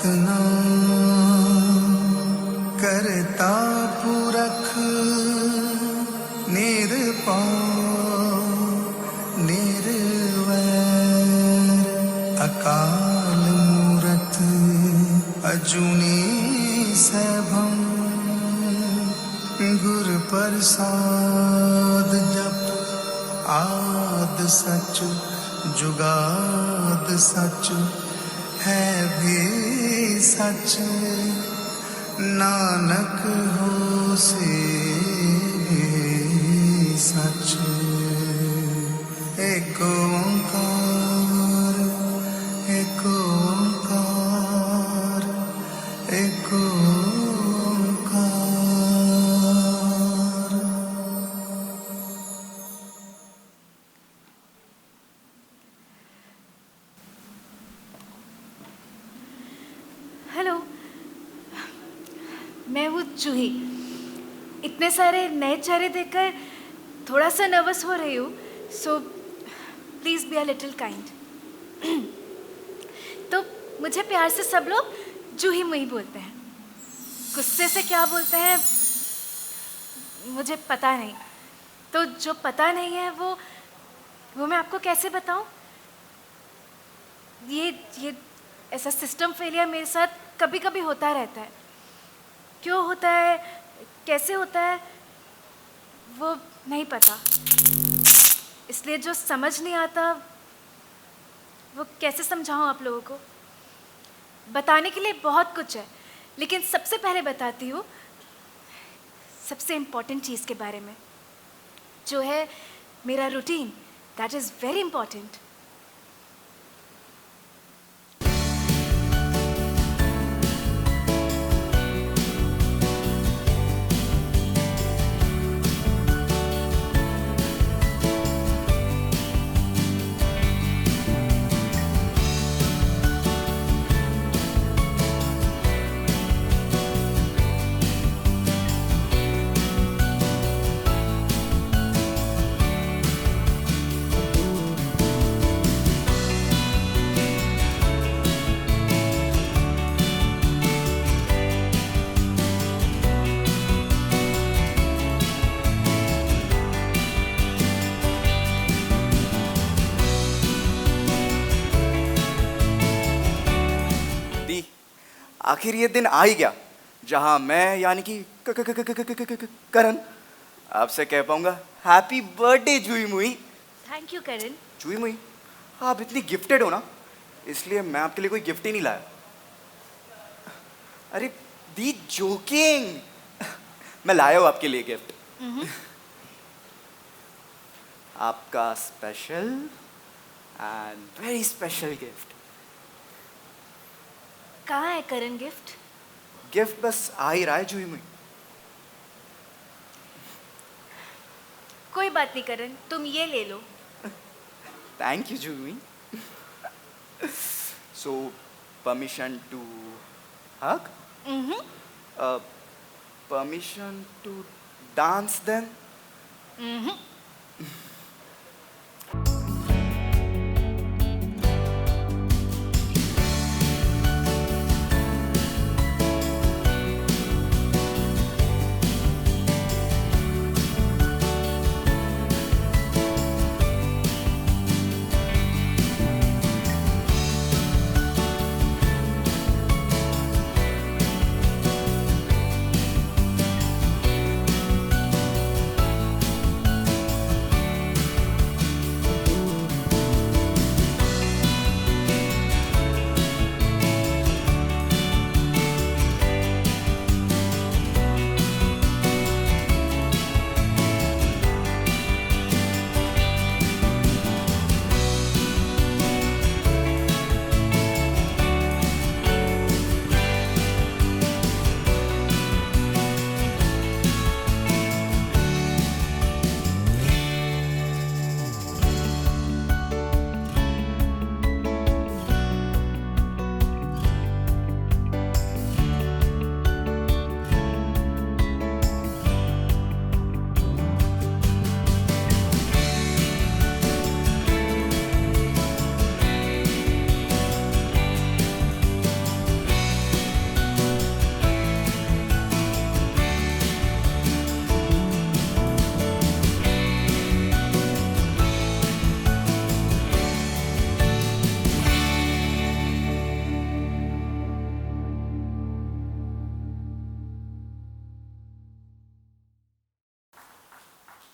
प्रार्थना करता पुरख निरपौ निर्वैर अकाल मूरत अजूनी सैभम गुर प्रसाद जप आद सच जुगाद सच है भी सच नानक होसे भी सच। एक ओंकार एक ओंकार एक ओंकार। हेलो, मैं हूँ जूही। इतने सारे नए चेहरे देखकर थोड़ा सा नर्वस हो रही हूँ, so please be a little kind. तो मुझे प्यार से सब लोग जूही मुही बोलते हैं। गुस्से से क्या बोलते हैं मुझे पता नहीं। तो जो पता नहीं है वो मैं आपको कैसे बताऊँ? ये ऐसा सिस्टम फेलियर मेरे साथ कभी कभी होता रहता है। क्यों होता है, कैसे होता है, वो नहीं पता। इसलिए जो समझ नहीं आता वो कैसे समझाऊं आप लोगों को। बताने के लिए बहुत कुछ है, लेकिन सबसे पहले बताती हूँ सबसे इम्पोर्टेंट चीज़ के बारे में, जो है मेरा routine. That is very important. आखिर ये दिन आ ही गया जहां मैं यानी कि करण आपसे कह पाऊंगा हैप्पी बर्थडे जूही मुही। थैंक यू करण। जूही मुही, आप इतनी गिफ्टेड हो ना, इसलिए मैं आपके लिए कोई गिफ्ट ही नहीं लाया। अरे दी जोकिंग, मैं लाया हूं आपके लिए गिफ्ट। आपका special and very special gift. कहाँ है करण गिफ्ट? गिफ्ट बस आ ही रहा है जूही मुही। कोई बात नहीं करण, तुम ये ले लो। Thank you Juhi. So permission to hug? Permission to dance then?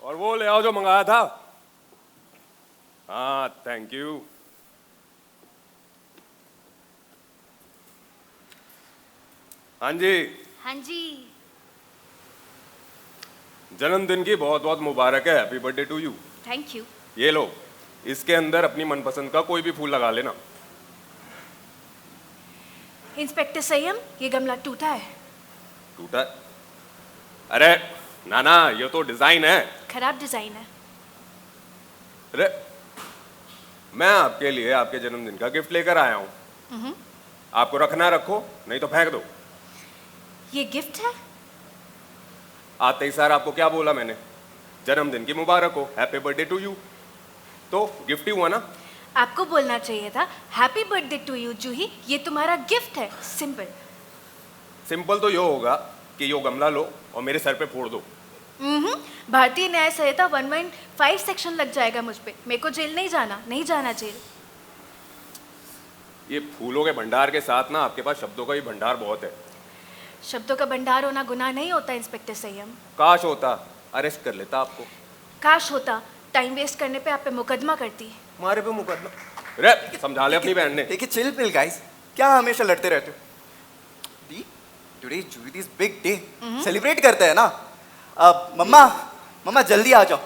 और वो ले आओ जो मंगाया था। हाँ थैंक यू। हाँ जी, हाँ जी। जन्मदिन की बहुत बहुत मुबारक है। Happy birthday to you. Thank you. ये लो, इसके अंदर अपनी मनपसंद का कोई भी फूल लगा लेना। इंस्पेक्टर संयम, ये गमला टूटा है। टूटा? अरे ना, ये तो डिजाइन है। खराब डिजाइन है। अरे मैं आपके लिए आपके जन्मदिन का गिफ्ट लेकर आया हूँ। आपको रखना रखो, नहीं तो फेंक दो। ये गिफ्ट है? आते ही सर आपको क्या बोला मैंने? जन्मदिन की मुबारक हो, हैप्पी बर्थडे टू यू। तो गिफ्ट ही हुआ ना। आपको बोलना चाहिए था हैप्पी बर्थडे टू यू जूही, ये तुम्हारा गिफ्ट है। सिंपल। सिंपल तो ये होगा कि यो गमला लो और मेरे सर पे फोड़ दो। भारतीय न्याय संहिता 115 सेक्शन लग जाएगा मुझ पे। मेरे को जेल नहीं जाना, नहीं जाना जेल। ये फूलों के भंडार के साथ ना आपके पास शब्दों का भी भंडार बहुत है। शब्दों का भंडार होना गुनाह नहीं होता इंस्पेक्टर संयम। काश होता, अरेस्ट कर लेता आपको। काश होता, टाइम वेस्ट करने पे आप पे मुकदमा करती। हमारे पे मुकदमा? अरे समझा ले अपनी बहन ने। देखिए चिल पिल गाइस, क्या हमेशा लड़ते रहते हो? दी today is Juhi's big day, celebrate करते हैं ना। अब मम्मा जल्दी आ जाओ।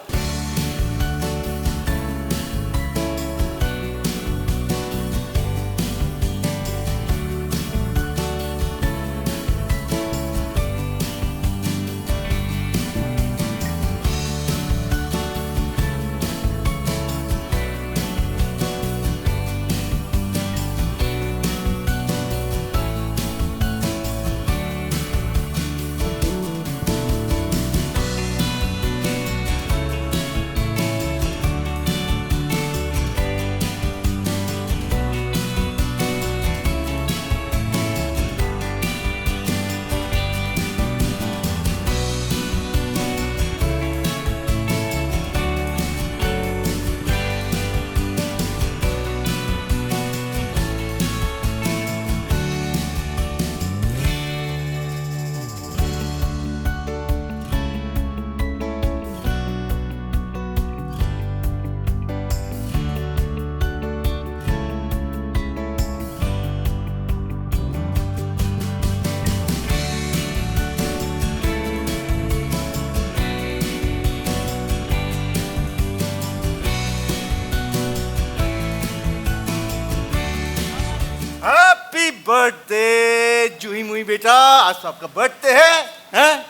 हैप्पी बर्थडे जूही मुही बेटा, आज तो आपका बर्थडे है, हैं?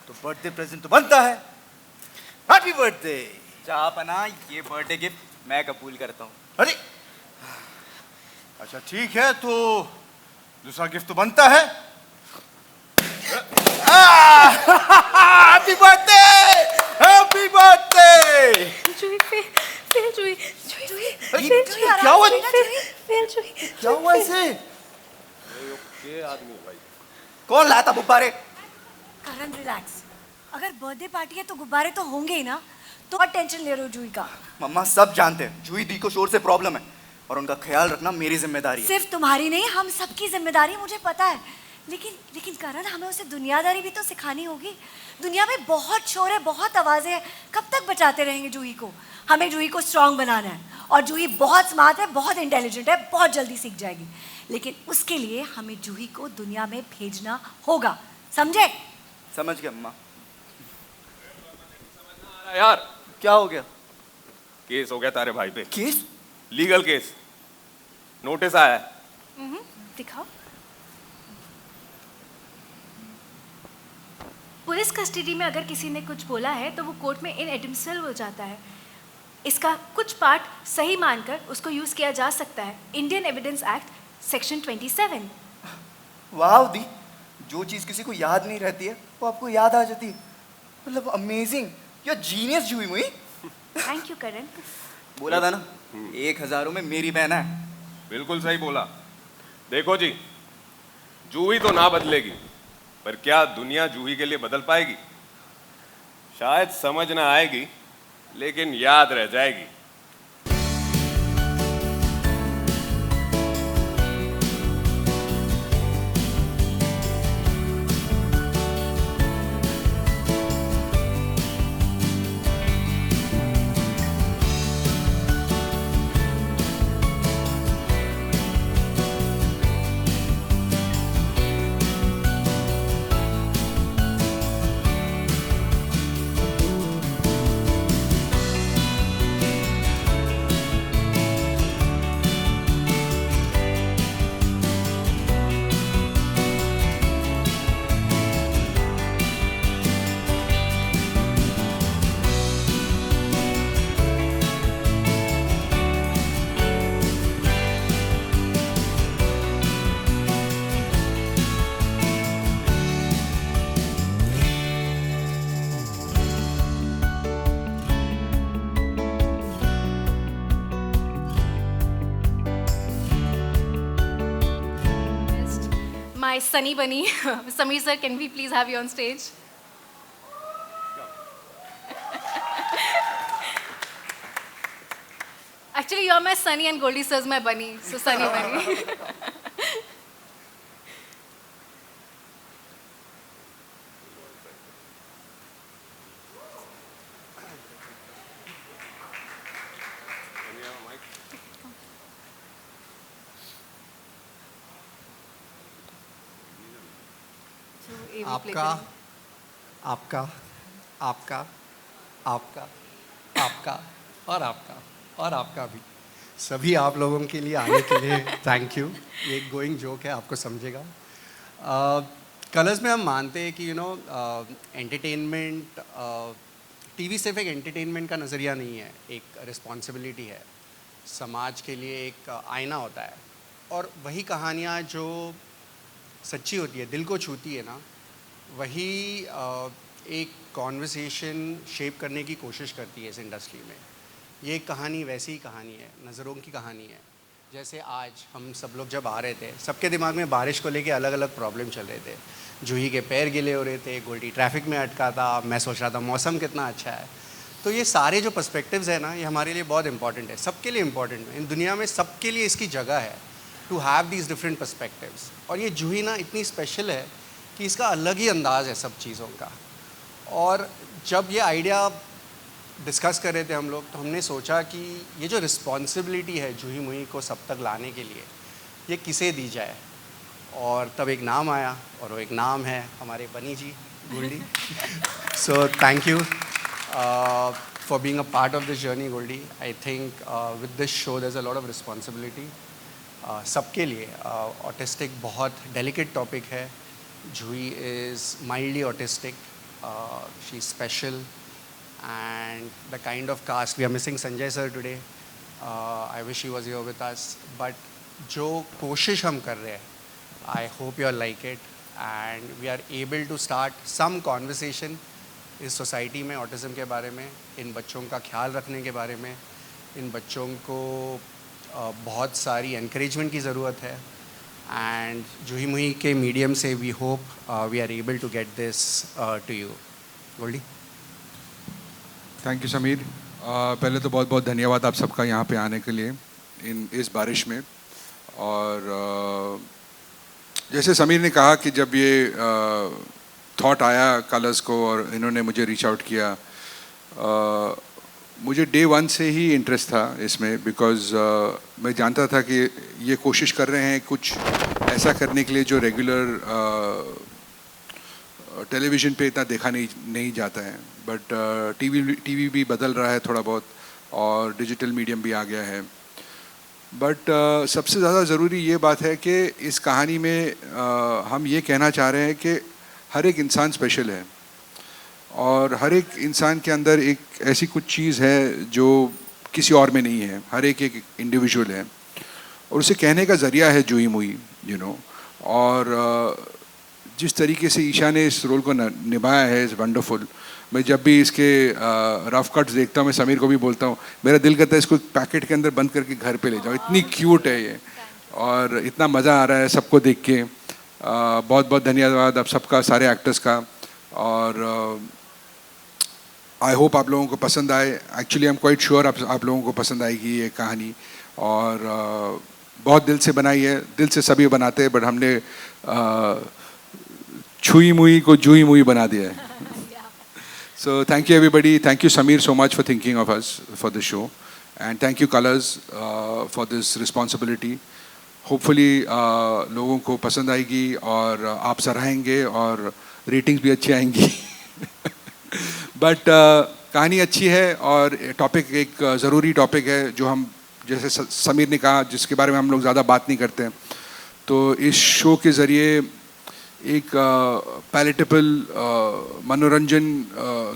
तो बर्थडे प्रेजेंट तो बनता है। Happy birthday. चापना, ये बर्थडे गिफ्ट मैं कबूल करता हूँ। अरे अच्छा ठीक है, तो दूसरा गिफ्ट तो बनता है। Happy birthday, happy birthday. Juhi fail Juhi, Juhi क्या हुआ? फेल जूही। क्या हुआ इसे? ये आदमी भाई कौन लाया था गुब्बारे? करण रिलैक्स, अगर बर्थडे पार्टी है तो गुब्बारे तो होंगे ही ना, तो और टेंशन ले रहे हो जूही का। मम्मा सब जानते हैं जूही दी को शोर से प्रॉब्लम है और उनका ख्याल रखना मेरी जिम्मेदारी है। सिर्फ तुम्हारी नहीं, हम सबकी जिम्मेदारी, मुझे पता है। लेकिन करण, हमें उसे दुनियादारी भी तो सिखानी होगी। दुनिया में बहुत शोर है, बहुत आवाजें हैं, कब तक बचाते रहेंगे जूही को? हमें जूही को स्ट्रांग बनाना है, और जूही बहुत स्मार्ट है, बहुत इंटेलिजेंट है, बहुत जल्दी सीख जाएगी। लेकिन उसके लिए हमें जूही को दुनिया में भेजना होगा, समझे? समझ गया मम्मा। यार क्या हो गया? केस हो गया तारे भाई पे। केस? लीगल केस, नोटिस आया है। दिखाओ। पुलिस कस्टडी में अगर किसी ने कुछ बोला है तो वो कोर्ट में इनएडमिसिबल हो जाता है। इसका कुछ पार्ट सही मानकर उसको यूज किया जा सकता है। Indian evidence act section 27। वाह दी, जो चीज किसी को याद नहीं रहती है वो आपको याद आ जाती है। मतलब अमेजिंग, यू जीनियस जूही मुही। थैंक यू करण। बोला था ना, 1000 में मेरी बहन है। बिल्कुल सही बोला। देखो जी, जूही तो ना बदलेगी, पर क्या दुनिया जूही के लिए बदल पाएगी? शायद समझ ना आएगी, लेकिन याद रह जाएगी। my Sunny Bunny. Sameer sir, can we please have you on stage? Actually, you're my Sunny and Goldie sir's my bunny. So Sunny Bunny. So, ये भी play आपका करेंगे। आपका आपका आपका आपका और आपका और आपका भी सभी आप लोगों के लिए आने के लिए थैंक यू। ये एक गोइंग जोक है, आपको समझेगा। कलर्स में हम मानते हैं कि एंटरटेनमेंट टीवी सिर्फ एक एंटरटेनमेंट का नज़रिया नहीं है, एक रिस्पॉन्सिबिलिटी है। समाज के लिए एक आईना होता है और वही कहानियाँ जो सच्ची होती है, दिल को छूती है ना, वही एक कॉन्वर्सेशन शेप करने की कोशिश करती है इस इंडस्ट्री में। ये एक कहानी वैसी ही कहानी है, नज़रों की कहानी है। जैसे आज हम सब लोग जब आ रहे थे, सबके दिमाग में बारिश को लेके अलग अलग प्रॉब्लम चल रहे थे। जूही के पैर गीले हो रहे थे, गोल्डी ट्रैफिक में अटका था, मैं सोच रहा था मौसम कितना अच्छा है। तो ये सारे जो पर्सपेक्टिव्स हैं ना, ये हमारे लिए बहुत इंपॉर्टेंट है, सबके लिए इंपॉर्टेंट है। इन दुनिया में सबके लिए इसकी जगह है to have these different perspectives. और ये जूही ना इतनी स्पेशल है कि इसका अलग ही अंदाज़ है सब चीज़ों का। और जब ये आइडिया डिस्कस कर रहे थे हम लोग, तो हमने सोचा कि ये जो रिस्पॉन्सिबिलिटी है जूही मुही को सब तक लाने के लिए, ये किसे दी जाए। और तब एक नाम आया, और वो एक नाम है हमारे Bunny ji, Goldie. So thank you for being a part of this journey, Goldie. I think with this show there's a lot of responsibility सबके लिए। ऑटिस्टिक बहुत डेलिकेट टॉपिक है। Juhi is mildly autistic, she is special and the kind of cast we are missing Sanjay sir today. I wish he was here with us, but जो कोशिश हम कर रहे हैं, I hope you all like it and we are able to start some conversation इस society में autism के बारे में, इन बच्चों का ख्याल रखने के बारे में। इन बच्चों को बहुत सारी encouragement की ज़रूरत है and जूही मुही के मीडियम से we hope we are able to get this to you. Goldie? Thank you Sameer. पहले तो बहुत बहुत धन्यवाद आप सबका यहाँ पे आने के लिए इस बारिश में। और जैसे समीर ने कहा कि जब ये थॉट आया कलर्स को और इन्होंने मुझे रीच आउट किया, मुझे डे वन से ही इंटरेस्ट था इसमें, बिकॉज़ मैं जानता था कि ये कोशिश कर रहे हैं कुछ ऐसा करने के लिए जो रेगुलर टेलीविज़न पे इतना देखा नहीं जाता है। बट टीवी भी बदल रहा है थोड़ा बहुत और डिजिटल मीडियम भी आ गया है। बट सबसे ज़्यादा ज़रूरी ये बात है कि इस कहानी में हम ये कहना चाह रहे हैं कि हर एक इंसान स्पेशल है और हर एक इंसान के अंदर एक ऐसी कुछ चीज़ है जो किसी और में नहीं है। हर एक इंडिविजुअल है और उसे कहने का ज़रिया है जूही मुही, यू नो। और जिस तरीके से ईशा ने इस रोल को निभाया है इज़ वंडरफुल। मैं जब भी इसके रफ कट्स देखता हूँ, मैं समीर को भी बोलता हूँ, मेरा दिल करता है इसको पैकेट के अंदर बंद करके घर पे ले जाओ। इतनी क्यूट है ये और इतना मज़ा आ रहा है सबको देख के। बहुत बहुत धन्यवाद आप सबका, सारे एक्टर्स का। और आई होप आप लोगों को पसंद आए। Actually I am quite sure आप लोगों को पसंद आएगी ये कहानी। और बहुत दिल से बनाई है, दिल से सभी बनाते हैं, बट हमने छुई मुई को जूही मुई बना दिया है। So thank you everybody. Thank you Sameer so much for thinking of us for the show, and thank you Colors for this responsibility. Hopefully लोगों को पसंद आएगी और आप सराहेंगे और रेटिंग्स भी अच्छी आएंगी। बट कहानी अच्छी है और टॉपिक एक ज़रूरी टॉपिक है जो हम, जैसे समीर ने कहा, जिसके बारे में हम लोग ज़्यादा बात नहीं करते हैं। तो इस शो के ज़रिए एक पैलेटेबल मनोरंजन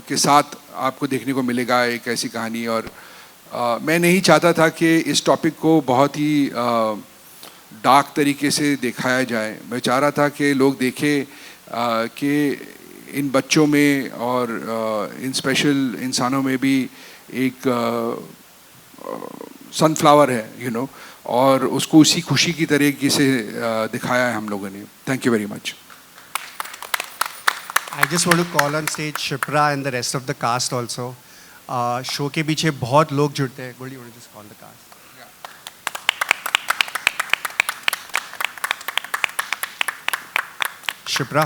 के साथ आपको देखने को मिलेगा एक ऐसी कहानी। और मैं नहीं चाहता था कि इस टॉपिक को बहुत ही डार्क तरीके से दिखाया जाए। मैं चाह रहा था कि लोग देखें कि इन बच्चों में और इन स्पेशल इंसानों में भी एक सनफ्लावर है, यू नो। और उसको उसी खुशी की तरीके से दिखाया है हम लोगों ने. Thank you very much. I just want to call on stage Shipra and the rest of the cast also. Show के पीछे बहुत लोग जुड़ते हैं. Goldie, you want to just call the cast? Shipra.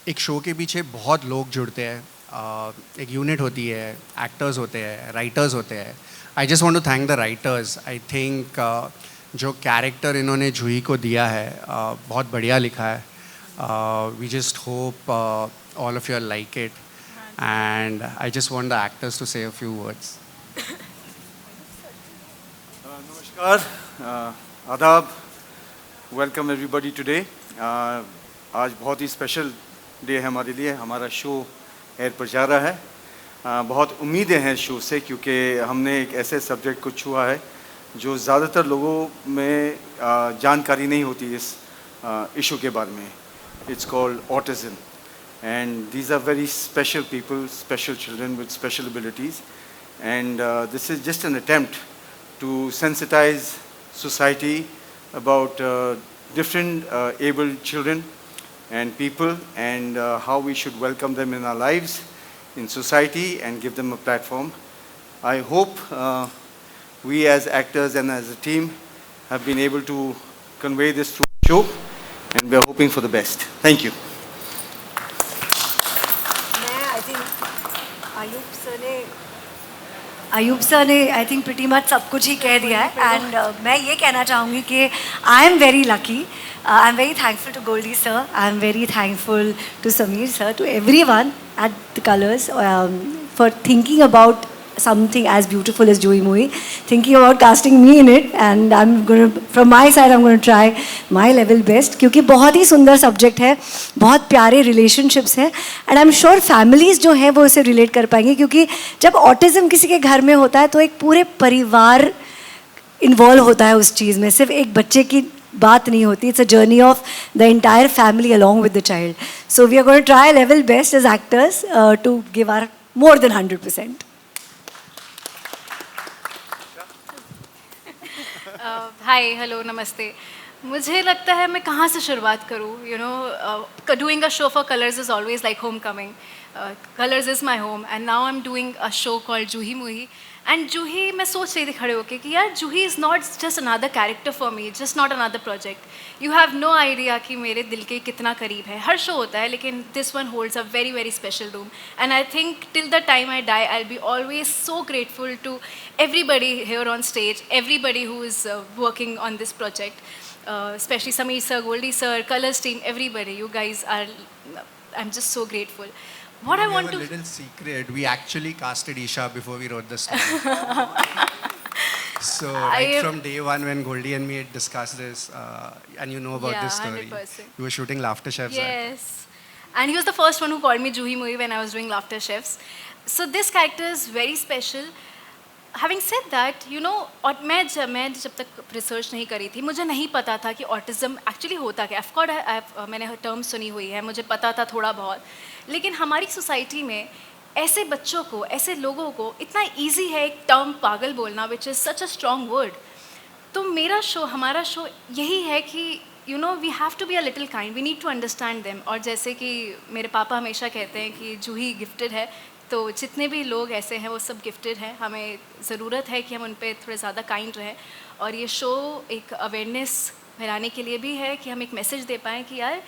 एक शो के पीछे बहुत लोग जुड़ते हैं. एक यूनिट होती है, एक्टर्स होते हैं, राइटर्स होते हैं. I just want to thank the writers. I think जो कैरेक्टर इन्होंने जूही को दिया है बहुत बढ़िया लिखा है. We just hope all of you like it and I just want the actors to say a few words. नमस्कार, आदाब, वेलकम एवरीबॉडी टुडे. आज बहुत ही स्पेशल डे है हमारे लिए. हमारा शो एयर पर जा रहा है. बहुत उम्मीदें हैं शो से, क्योंकि हमने एक ऐसे सब्जेक्ट को छुआ है जो ज़्यादातर लोगों में जानकारी नहीं होती इस इशू के बारे में. It's called autism and these are very special people, special children with special abilities. And this is just an attempt to sensitize society about different able children and people and how we should welcome them in our lives, in society, and give them a platform. I hope we as actors and as a team have been able to convey this through the show, and we are hoping for the best. Thank you. Ayub sir ने I think pretty much सब कुछ ही कह दिया है. And मैं ये कहना चाहूँगी कि I am very lucky. I am very thankful to Goldie sir. I am very thankful to Sameer sir, to every one at the Colors for thinking about something as beautiful as Juhi movie, thinking about casting me in it, and I'm going to, from my side, I'm going to try my level best, क्योंकि बहुत ही सुंदर subject है, बहुत प्यारे relationships हैं, and I am sure families जो हैं वो इसे रिलेट कर पाएंगे, क्योंकि जब ऑटिज़म किसी के घर में होता है तो एक पूरे परिवार इन्वॉल्व होता है उस चीज़ में. सिर्फ एक बच्चे की बात नहीं होती. It's a journey of the entire family along with the child. So we are going to try level best as actors to give our more than 100%. Hi, hello, नमस्ते. मुझे लगता है मैं कहाँ से शुरुआत करूँ. You know, doing a show for Colors is always like home coming. Colors is my home and now I am doing a show called Juhi movie. And जूही, मैं सोच रही थी खड़े होके कि यार Juhi is not just another character for me, just not another project. You have no idea कि मेरे दिल के कितना करीब है. हर शो होता है, लेकिन this one holds a very very special room. And I think till the time I die I will be always so grateful to everybody here on stage, everybody who is working on this project, especially Sameer sir, Goldie sir, Colors team, everybody. You guys are, I'm just so grateful. What I want to... We have a little secret. We actually casted Isha before we wrote the story. So right from day one when Goldie and me had discussed this, and you know about this story, 100%. you were shooting Laughter Chefs. Yes. And he was the first one who called me Juhi movie when I was doing Laughter Chefs. So this character is very special. Having said that, you know, और मैं जब तक research नहीं करी थी मुझे नहीं पता था कि ऑटिज़म एक्चुअली होता क्या. ऑफकोर्स मैंने टर्म सुनी हुई है, मुझे पता था थोड़ा बहुत, लेकिन हमारी सोसाइटी में ऐसे बच्चों को, ऐसे लोगों को इतना ईजी है एक टर्म पागल बोलना, which is such a strong word. तो मेरा शो, हमारा शो यही है कि you know we have to be a little kind, we need to understand them. और जैसे कि मेरे पापा हमेशा कहते हैं कि जूही गिफ्टेड है, तो जितने भी लोग ऐसे हैं वो सब गिफ्टेड हैं. हमें ज़रूरत है कि हम उन पर थोड़े ज़्यादा काइंड रहें. और ये शो एक अवेयरनेस फैलाने के लिए भी है कि हम एक मैसेज दे पाएँ कि यार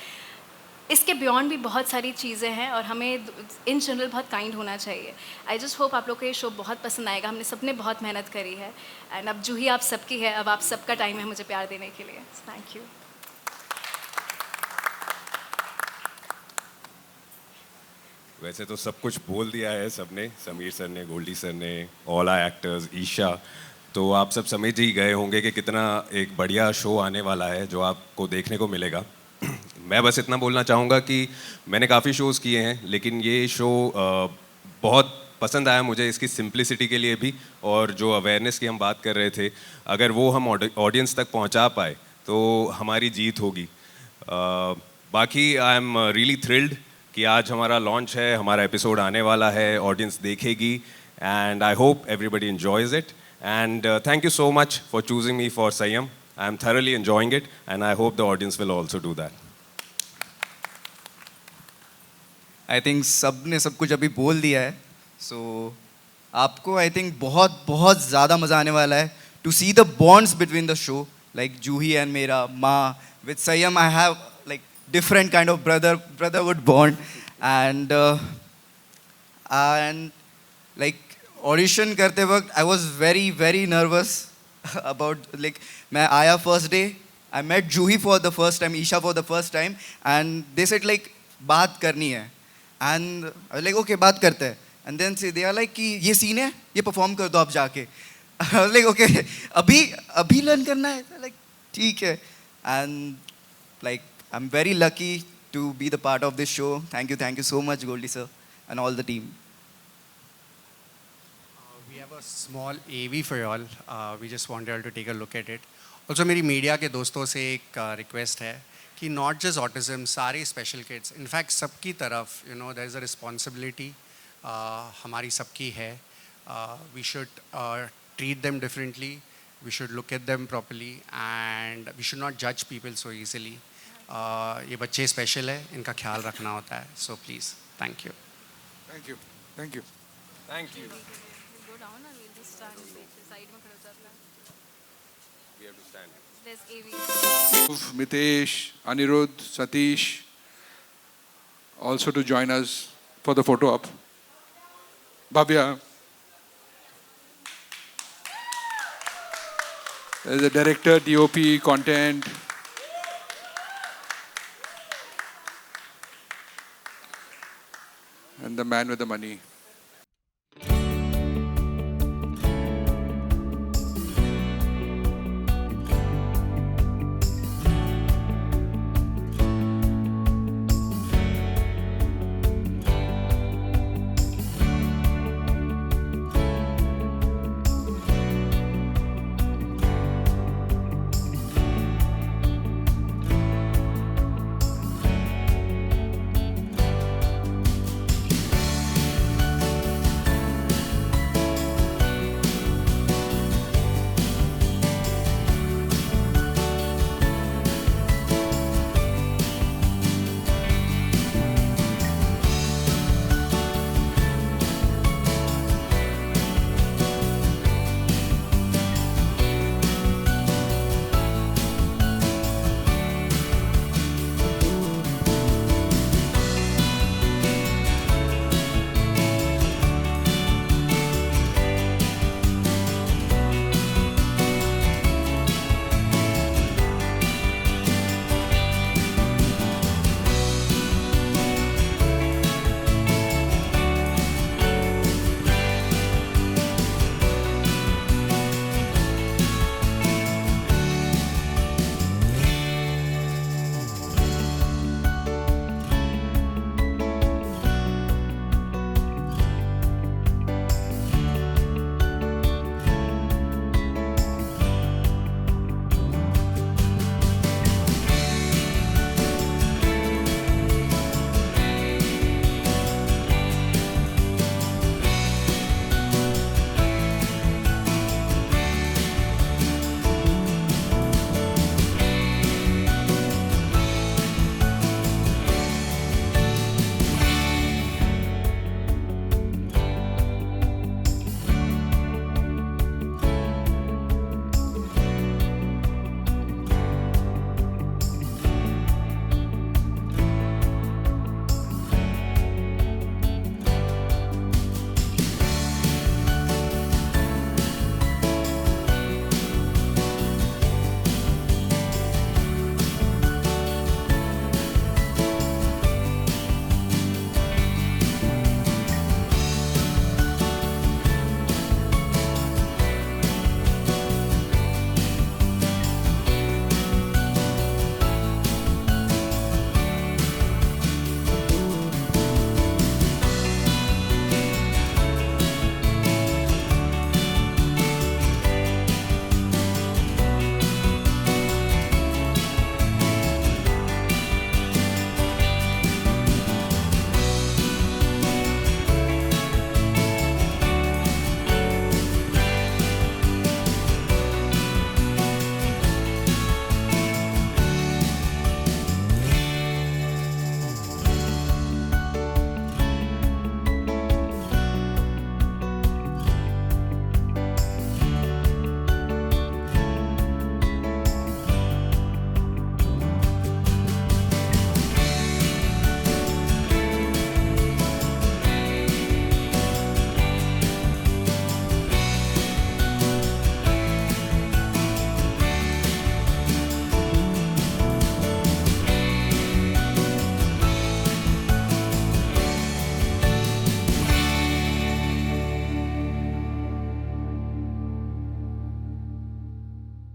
इसके बियॉन्ड भी बहुत सारी चीज़ें हैं और हमें इन जनरल बहुत काइंड होना चाहिए. आई जस्ट होप आप लोग को ये शो बहुत पसंद आएगा. हमने सबने बहुत मेहनत करी है एंड अब जूही आप सबकी है, अब आप सबका टाइम है मुझे प्यार देने के लिए. Thank you. वैसे तो सब कुछ बोल दिया है सबने, समीर सर ने, गोल्डी सर ने, ऑल आर एक्टर्स, ईशा. तो आप सब समझ ही गए होंगे कि कितना एक बढ़िया शो आने वाला है जो आपको देखने को मिलेगा. मैं बस इतना बोलना चाहूँगा कि मैंने काफ़ी शोज़ किए हैं, लेकिन ये शो बहुत पसंद आया मुझे इसकी सिंप्लिसिटी के लिए भी, और जो अवेयरनेस की हम बात कर रहे थे, अगर वो हम ऑडियंस तक पहुँचा पाए तो हमारी जीत होगी. बाकी आई एम रियली थ्रिल्ड कि आज हमारा लॉन्च है, हमारा एपिसोड आने वाला है, ऑडियंस देखेगी and I hope everybody enjoys it. And thank you so much for choosing me for Sayam. I'm thoroughly enjoying it, and I hope the audience will also do that. I think सब ने सब कुछ अभी बोल दिया है, सो आपको I think बहुत बहुत ज़्यादा मज़ा आने वाला है to see the bonds between the show, like Juhi and मेरा माँ. With Sanyam I have like different kind of brotherhood bond, and like audition करते वक्त I was very nervous about, like मैं आया first day, I met Juhi for the first time, Isha for the first time, and they said like बात करनी है, and like okay बात करते हैं, एंड देन से दे आर लाइक कि ये सीन है, ये परफॉर्म कर दो आप जाके. लाइक ओके अभी लर्न करना है, लाइक ठीक है. And like I am very lucky to be the part of this show. Thank you so much Goldie sir and all the team. We have a small AV for y'all. We just want y'all to take a look at it. Also मेरी media के दोस्तों से एक request है कि not just autism, सारे special kids, in fact सबकी तरफ देयर इज़ अ रिस्पॉन्सिबिलिटी हमारी सबकी है. We should treat them differently, we should look at them properly, and we should not जज पीपल सो ईजिली. ये बच्चे स्पेशल है, इनका ख्याल रखना होता है. So please, thank you. Thank you. Thank you. Thank you. Go down and we'll just stand side में खड़े हो जाते हैं. We have to stand. There's AV. Mitesh, Anirudh, Satish, also to join us for the photo op. Bhavya. There's the director, DOP, content. And the man with the money.